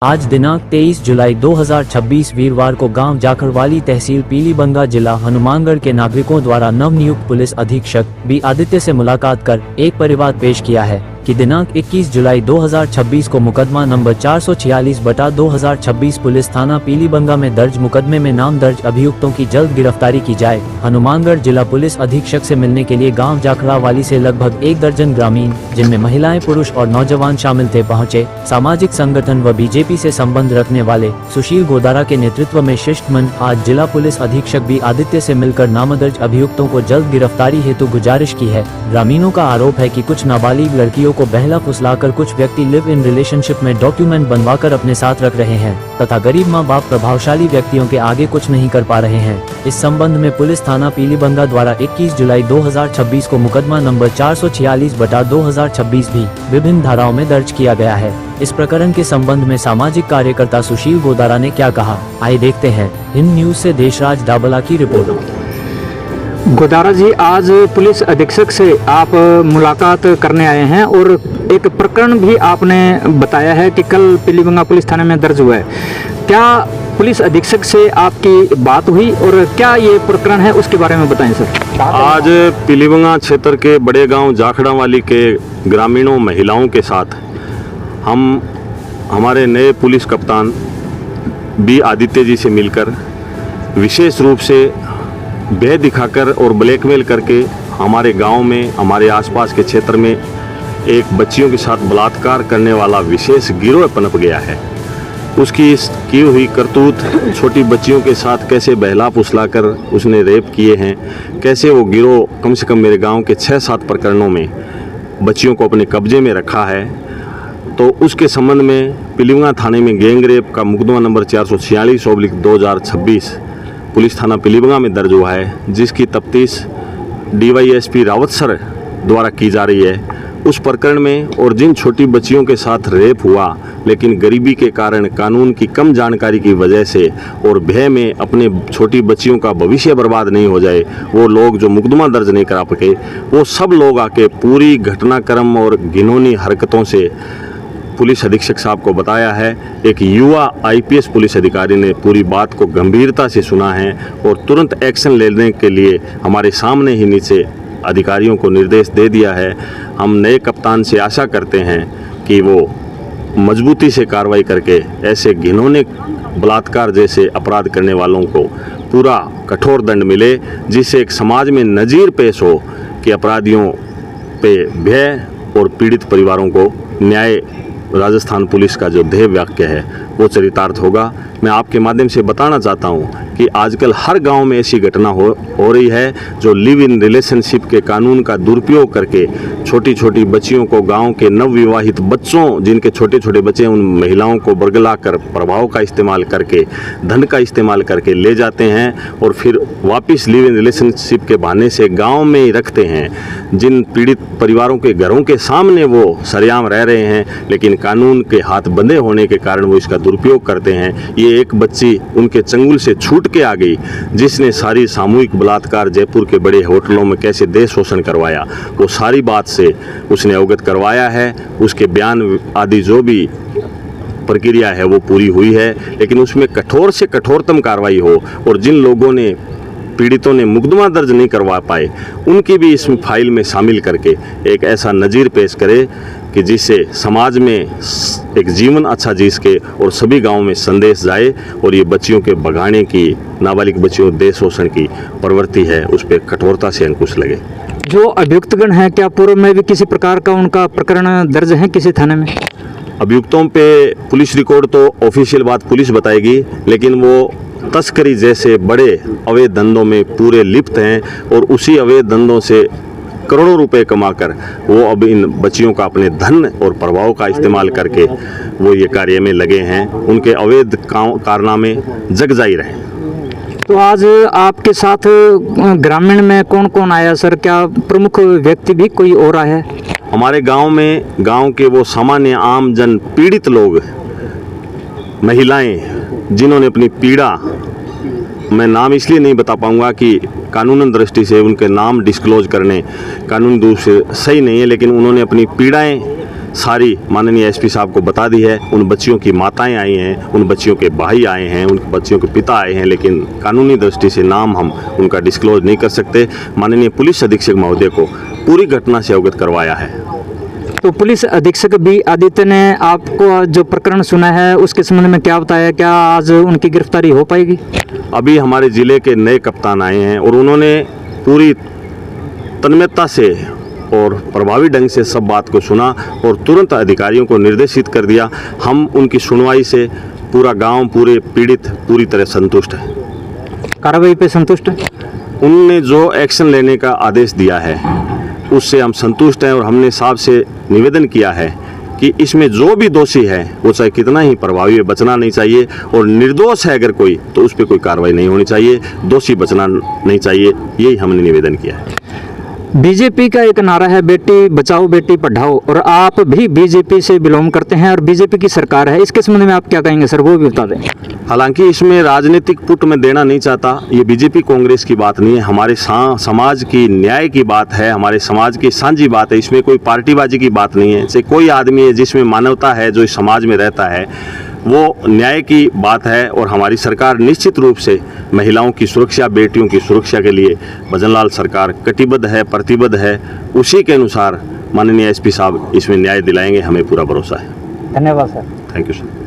आज दिनांक 23 जुलाई 2026 वीरवार को गांव जाखड़वाली तहसील पीलीबंगा जिला हनुमानगढ़ के नागरिकों द्वारा नवनियुक्त पुलिस अधीक्षक बी आदित्य से मुलाकात कर एक परिवाद पेश किया है कि दिनांक 21 जुलाई 2026 को मुकदमा नंबर 446/2026 पुलिस थाना पीलीबंगा में दर्ज मुकदमे में नाम दर्ज अभियुक्तों की जल्द गिरफ्तारी की जाए। हनुमानगढ़ जिला पुलिस अधीक्षक से मिलने के लिए गांव जाखड़वाली से लगभग 1 दर्जन ग्रामीण, जिनमें महिलाएं, पुरुष और नौजवान शामिल थे, पहुंचे। सामाजिक संगठन व बीजेपी से संबंध रखने वाले सुशील गोदारा के नेतृत्व में शिष्टमंडल आज जिला पुलिस अधीक्षक बी आदित्य से मिलकर नामदर्ज अभियुक्तों को जल्द गिरफ्तारी हेतु गुजारिश की है। ग्रामीणों का आरोप है कि कुछ नाबालिग लड़कियों को बहला फुसलाकर कुछ व्यक्ति लिव इन रिलेशनशिप में डॉक्यूमेंट बनवाकर अपने साथ रख रहे हैं तथा गरीब माँ बाप प्रभावशाली व्यक्तियों के आगे कुछ नहीं कर पा रहे हैं। इस संबंध में पुलिस थाना पीलीबंगा द्वारा 21 जुलाई 2026 को मुकदमा नंबर 446/2026 भी विभिन्न धाराओं में दर्ज किया गया है। इस प्रकरण के संबंध में सामाजिक कार्यकर्ता सुशील गोदारा ने क्या कहा, आइए देखते हैं। हिंद न्यूज से देशराज डाबला की रिपोर्ट। गोदारा जी, आज पुलिस अधीक्षक से आप मुलाकात करने आए हैं और एक प्रकरण भी आपने बताया है कि कल पीलीबंगा पुलिस थाने में दर्ज हुआ है। क्या पुलिस अधीक्षक से आपकी बात हुई और क्या ये प्रकरण है उसके बारे में बताएं सर। आज पीलीबंगा क्षेत्र के बड़े गांव जाखड़ावाली के ग्रामीणों महिलाओं के साथ हम हमारे नए पुलिस कप्तान बी आदित्य जी से मिलकर विशेष रूप से भय दिखाकर और ब्लैकमेल करके हमारे गांव में, हमारे आसपास के क्षेत्र में एक बच्चियों के साथ बलात्कार करने वाला विशेष गिरोह पनप गया है। उसकी की हुई करतूत छोटी बच्चियों के साथ कैसे बहला फुसला कर उसने रेप किए हैं, कैसे वो गिरोह कम से कम मेरे गांव के 6-7 प्रकरणों में बच्चियों को अपने कब्जे में रखा है, तो उसके संबंध में पीलीबंगा थाने में गैंग रेप का मुकदमा नंबर 446/2026 पुलिस थाना पीलीबंगा में दर्ज हुआ है, जिसकी तफ्तीश DYSP रावत सर द्वारा की जा रही है। उस प्रकरण में और जिन छोटी बच्चियों के साथ रेप हुआ लेकिन गरीबी के कारण, कानून की कम जानकारी की वजह से और भय में अपने छोटी बच्चियों का भविष्य बर्बाद नहीं हो जाए, वो लोग जो मुकदमा दर्ज नहीं करा सके, वो सब लोग आके पूरी घटनाक्रम और घिनौनी हरकतों से पुलिस अधीक्षक साहब को बताया है। एक युवा IPS पुलिस अधिकारी ने पूरी बात को गंभीरता से सुना है और तुरंत एक्शन लेने के लिए हमारे सामने ही नीचे अधिकारियों को निर्देश दे दिया है। हम नए कप्तान से आशा करते हैं कि वो मजबूती से कार्रवाई करके ऐसे घिनौने बलात्कार जैसे अपराध करने वालों को पूरा कठोर दंड मिले, जिससे एक समाज में नज़ीर पेश हो कि अपराधियों पे भय और पीड़ित परिवारों को न्याय राजस्थान पुलिस का जो ध्येय वाक्य है वो चरितार्थ होगा। मैं आपके माध्यम से बताना चाहता हूँ कि आजकल हर गांव में ऐसी घटना हो रही है जो लिव इन रिलेशनशिप के कानून का दुरुपयोग करके छोटी छोटी बच्चियों को, गांव के नवविवाहित बच्चों जिनके छोटे छोटे बच्चे, उन महिलाओं को बरगला कर प्रभाव का इस्तेमाल करके, धन का इस्तेमाल करके ले जाते हैं और फिर वापस लिव इन रिलेशनशिप के बहाने से गाँव में ही रखते हैं। जिन पीड़ित परिवारों के घरों के सामने वो सरेआम रह रहे हैं, लेकिन कानून के हाथ बंधे होने के कारण वो इसका दुरुपयोग करते हैं। ये एक बच्ची उनके चंगुल से छूट के आ गई, जिसने सारी सामूहिक बलात्कार जयपुर के बड़े होटलों में कैसे देश शोषण करवाया, वो सारी बात से उसने अवगत करवाया है। उसके बयान आदि जो भी प्रक्रिया है वो पूरी हुई है, लेकिन उसमें कठोर से कठोरतम कार्रवाई हो और जिन लोगों ने, पीड़ितों ने मुकदमा दर्ज नहीं करवा पाए, उनकी भी इस फाइल में शामिल करके एक ऐसा नज़ीर पेश करे कि जिससे समाज में एक जीवन अच्छा जी सके और सभी गांवों में संदेश जाए और ये बच्चियों के भगाने की, नाबालिग बच्चियों देश शोषण की प्रवृत्ति है, उस पर कठोरता से अंकुश लगे। जो अभियुक्तगण हैं, क्या पूर्व में भी किसी प्रकार का उनका प्रकरण दर्ज है किसी थाने में? अभियुक्तों पे पुलिस रिकॉर्ड तो ऑफिशियल बात पुलिस बताएगी, लेकिन वो तस्करी जैसे बड़े अवैध धंधों में पूरे लिप्त हैं और उसी अवैध धंधों से करोड़ों रुपए कमाकर वो अब इन बच्चियों का अपने धन और प्रभाव का इस्तेमाल करके वो ये कार्य में लगे हैं। उनके अवैध कारनामे जग जाहिर हैं। तो आज आपके साथ ग्रामीण में कौन कौन आया सर? क्या प्रमुख व्यक्ति भी कोई और आया है? हमारे गांव में, गांव के वो सामान्य आम जन, पीड़ित लोग, महिलाएं जिन्होंने अपनी पीड़ा, मैं नाम इसलिए नहीं बता पाऊंगा कि कानूनन दृष्टि से उनके नाम डिस्क्लोज करने कानूनी रूप से सही नहीं है, लेकिन उन्होंने अपनी पीड़ाएं सारी माननीय एसपी साहब को बता दी है। उन बच्चियों की माताएं आई हैं, उन बच्चियों के भाई आए हैं, उन बच्चियों के पिता आए हैं, लेकिन कानूनी दृष्टि से नाम हम उनका डिस्क्लोज नहीं कर सकते। माननीय पुलिस अधीक्षक महोदय को पूरी घटना से अवगत करवाया है। तो पुलिस अधीक्षक बी आदित्य ने आपको जो प्रकरण सुना है उसके संबंध में क्या बताया? क्या आज उनकी गिरफ्तारी हो पाएगी? अभी हमारे ज़िले के नए कप्तान आए हैं और उन्होंने पूरी तन्मयता से और प्रभावी ढंग से सब बात को सुना और तुरंत अधिकारियों को निर्देशित कर दिया। हम उनकी सुनवाई से पूरा गांव, पूरे पीड़ित पूरी तरह संतुष्ट है। कार्रवाई पे संतुष्ट है? उनने जो एक्शन लेने का आदेश दिया है उससे हम संतुष्ट हैं और हमने साहब से निवेदन किया है कि इसमें जो भी दोषी है वो चाहे कितना ही प्रभावी है, बचना नहीं चाहिए, और निर्दोष है अगर कोई तो उस पर कोई कार्रवाई नहीं होनी चाहिए, दोषी बचना नहीं चाहिए। यही हमने निवेदन किया है। बीजेपी का एक नारा है बेटी बचाओ बेटी पढ़ाओ, और आप भी बीजेपी से बिलोंग करते हैं और बीजेपी की सरकार है, इसके संबंध में आप क्या कहेंगे सर, वो भी बता दें। हालांकि इसमें राजनीतिक पुट में देना नहीं चाहता, ये बीजेपी कांग्रेस की बात नहीं है, हमारे समाज की न्याय की बात है, हमारे समाज की साझी बात है। इसमें कोई पार्टीबाजी की बात नहीं है। चाहे कोई आदमी है जिसमें मानवता है, जो इस समाज में रहता है, वो न्याय की बात है। और हमारी सरकार निश्चित रूप से महिलाओं की सुरक्षा, बेटियों की सुरक्षा के लिए भजनलाल सरकार कटिबद्ध है, प्रतिबद्ध है। उसी के अनुसार माननीय एसपी साहब इसमें न्याय दिलाएंगे, हमें पूरा भरोसा है। धन्यवाद सर। Thank you sir.